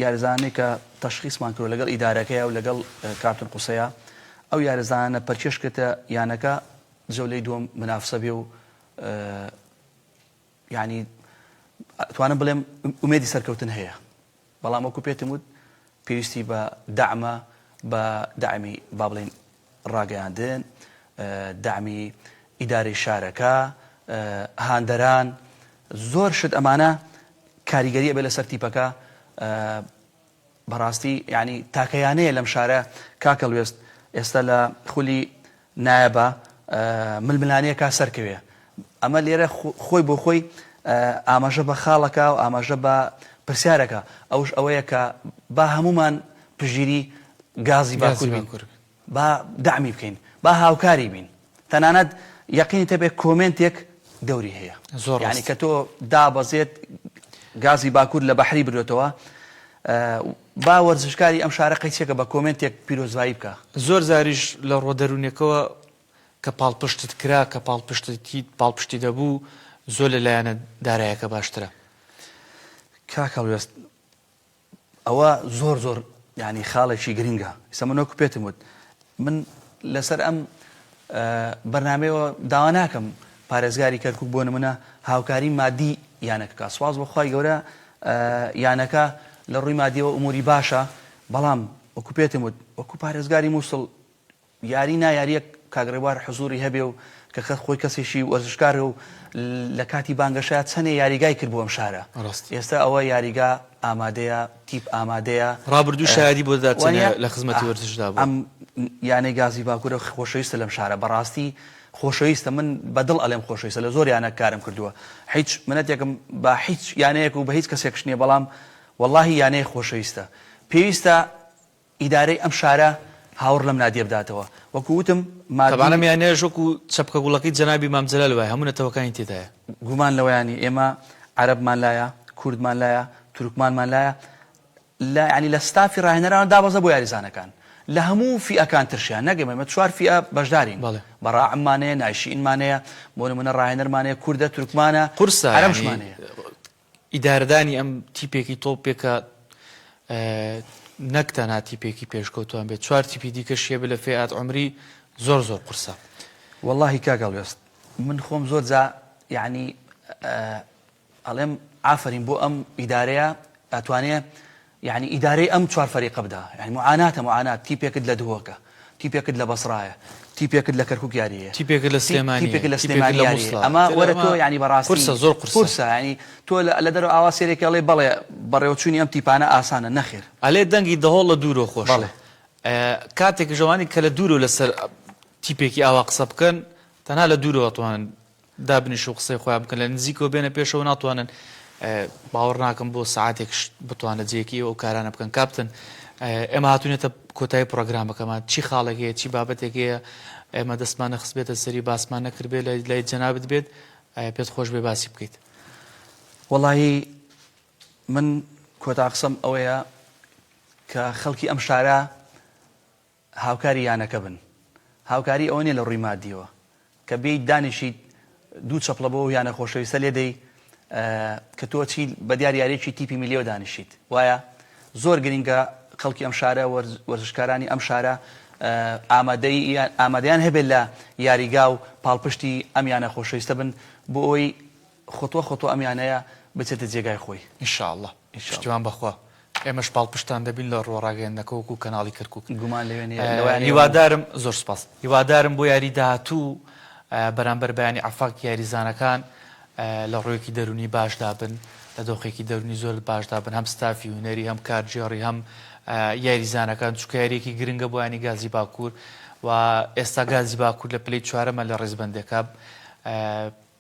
یارزانەی کە تەشخیصمان کردووە لەگەڵ ئیدارەکەیە و لەگەڵ کارتن قوسەیە ئەو یارزانە پەرچێشکەتە یانەکە جەولەی دووەم منافسە بێ و یعنی توانم بڵێم ئومێدی سەرکەوتن هەیە. بەڵام وەکو پێتم وت پێویستی بە دەعمە بە دەعمی با بڵێن ڕاگەیاندن دەعمی ئیدارەی شارەکە هاندەران زۆر شت ئەمانە کاریگەریە بێ لەسەر تیپەکە بەڕاستی یعنی تاکەیانەیە لەم شارە کاکەڵوێست ئێستا لە خولی نایەبە ململانەیە کا سەرکەوێ ئەمە لێرە خۆی بۆ خۆی ئاماژە بە خاڵەکە و ئاماژە بە پرسیارەکە ئەوش ئەوەیە کە با هەمومان پژگیری گازی باکوور بین با دعمی بکەین با هاوکاری بین تەنانەت یەقینی تەبێت کۆمنتێک دەوری هەیە یعنی کە تۆ دابەزێت گازی باکوور لە بەحری برێتەوە با وەرزشکاری ئەم شارە قەیسێکە بە کۆمنتێک پیرۆزایی بکە. زۆر زاریش لە ڕۆدەرونێکەوە کە پاڵپشتت کرا کە پاڵپشتی دەبوو زۆر لەلایەنە دارایەکە باشترە. کاکەڵوێست ئەوە زۆر یعنی خاڵێکی گرینگە. ئێستا من وەکو پێتم وت من لەسەر ئەم بەرنامەیەوە داوا ناکەم پارێزگاری کەرکووک بۆ نمونە هاوکاری مادی یانەکە سواز بەخوای گەورە یانەکە لە ڕووی مادیەوە ئوموری باشە بەڵام وەکو پێتم وت وەکو پارێزگاری مووسڵ یاری نایاریەک کاگڕێوار حزوری هەبێ و کە خۆی کەسێکی وەرزشکارە و لە کاتی بانگەشایە چەندێ یاریگای کرد بۆ ئەم شارە. ئێستا ئەوە یاریگا ئامادەیە تیپ ئامادەیە ڕابردوو شایدی بۆ دادچێنێ لە خزمەتی وەرزشدا بوو. ئەم یانەی گازی باکوورە خۆشەویستە لەم شارە بەڕاستی خۆشەویستە من بەدڵ ئەڵێم خۆشەویستە لە زۆر یانە کارم کردووە هیچ منەتێکم بە هیچ یانەیەک و بە هیچ کەسێکش نییە بەڵام واللهی یانەیە خۆشەویستە پێویستە ئیدارەی ئەم شارە هاوڕ لەم نادیە بداتەوە وەکو وتم مادەبانم یانەیەش وەکو چەپکە گوڵەکەی جەنابی مام جەلال وایە هەموو نەتەوەکانی تێدایە گومان لەوەیانی ئێمە عەرەبمان لایە کوردمان لایە تورکمانمان لایە یعنی لە ستافی ڕاهێنەران دابەزە بۆ یاریزانەکان لە هەموو فئەکان ترشیان نەگەمە 4 فئە بەشدارین بەڕاعمانەیە ناشئینمانەیە بۆ نمونە ڕاهێنەرمانەیە کوردە تورکمانە قورسە عەرەبشمانەیە ئیدارەدانی ئەم تیپێکی تۆپێکە نەک تەنها تیپێکی پێشکەوتوان بێت 4 تیپی دیکەش هەیە لە فئات عمری زۆر قورسە. واللهی کاکەڵوێست من خۆم زۆر جا یعنی ئەڵێم ئافرین بۆ ئەم ئیدارەیە ئەتوانێ يعني إداري أم 4 فريق بدا يعني معاناة تيبيك لە دووەکە تيبيك لە بەسڕایە تيبيك لە کەرکووک یاریە تيبيك لە سلێمانی تيبيك لە سلێمانی یاریە ئەمە وەرە تۆ يعني بەڕاستی قورسە زۆر قورسە يعني تۆ لە دەرەوە ئاوا سێرێکی ئەڵێ بەڵێ بەڕێوەچوونی ئەم تیپانە ئاسانە نەخێر ئەلێ دەنگی دەهۆڵ لە دوورۆ خۆش کاتێک ژەوانی کە لە دوورۆ لەسەر تیپێکی ئاوا قسە بکەن تەنها لە دوورەوە توانن دابنیش و قسەی خۆیان بکەن لە نزیکەوە بێنە پێشەوە ناتوانن باوەڕ ناکەم بۆ سعاتێک بتوانە جێکی ئەو کارانە بکەن کاپتن ئێمە هاتوونێتە کۆتایی پرۆگرامەکەمان چی خاڵێکەیە چی بابەتێکەیە ئێمە دەستمانە خستبێتە سەری باسمان نەکردبێت لای جەنابت بێت پێت خۆش بێ باسی بکەیت. وەڵاهی من کۆتا قسەم ئەوەیە کە خەڵکی ئەم شارە هاوکاری یانەکە بن. هاوکاری ئەوە نیە لە ڕووی مادیەوە کە بیت دانیشیت دوو چەپڵە بۆ یانە خۆشەویستە لێدەی کە تۆ چی بە دیاریارێکی تیپی میلیۆ دانیشیت وایە زۆر گرنگە خەڵکی ئەم شارە وەرزشکارانی ئەم شارە ئامادەیان هەبێت لە یاریگا و پاڵپشتی ئەمیانە خۆشەویستە بن بۆ ئەوی خۆتۆ ئەمیانەیە بچێتە جێگای خۆی ئینشاءالله پشتیوان بەخوا ئێمەش پاڵپشتان دەبین لە ڕۆڕاگەیەندەکە و کەناڵی کەرکووک گومان لێوێنێ هیوادارم زۆر سپاس هیوادارم بۆ یاری داهاتوو بەرامبەر بەیانی عەفاق یاریزانەکان لە ڕۆیەکی دەرونی باشدا بن لە دۆخێکی دەرونی زۆر باشدا بن هەم ستافی هونەری هەم کارجێڕی هەم یاریزانەکان چونکە یاریەکی گرنگە بۆ ینی گازی باکوور و ئێستا گازی باکوور لە پلەی چوارەمە لە ڕێزبەندەکە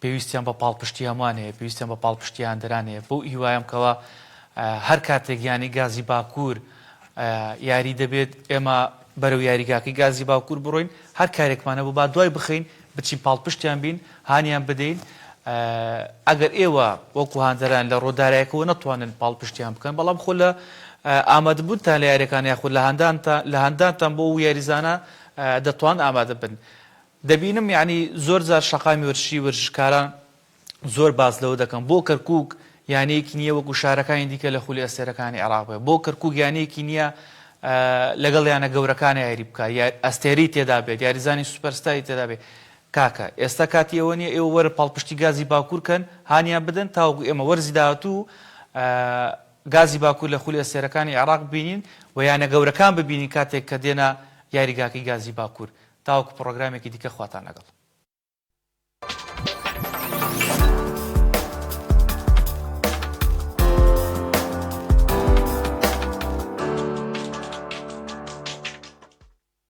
پێویستیان بە پاڵپشتی هەمان هەیە پێویستیان بە پاڵپشتی هاندەران هەیە بۆ هیوایم کەەوە هەر کاتێک یانی گازی باکوور یاری دەبێت ئێمە بەرەو یاریگاکەی گازی باکوور بڕۆین هەر کارێکمانە بۆ با دوای بخەین بچین پاڵپشتیان بین هانیان بدەین ئەگەر ئێوە وەکو هاندەران لە ڕۆدارایەکەوە نەتوانن پاڵپشتیان بکەن بەڵام خۆ لە ئامادەبوونتان لە یاریەکان یاخود لە هەندانتان بۆ و یاریزانە دەتوان ئامادە بن. دەبینم یعنی زۆر جار شەقامی وەرزشکاران زۆر باز لەوە دەکەم بۆ کەرکووک یانەیەکی نییە وەکو شارەکانی دیکە لە خولی ئەستێرەکانی عێراق بێ بۆ کەرکووک یانەیەکی نییە لەگەڵ یانە گەورەکانی یاری بکە ئەستێری تێدا بێت یاریزانی سوپەرستاری تێدا بێت کاکە ئێستا کاتی ئەوە نیە ئێوە وەرە پاڵپشتی گازی باکوورکەن هانیان بدەن تاوەکو ئێمە وەرزی داهاتوو گازی باکوور لە خولی ئەستێرەکانی عێراق ببینین و یانە گەورەکان ببینین کاتێک کە دێنە یاریگاکەی گازی باکوور تاوەکو پرۆگرامێکی دیکە خواتان لەگەڵ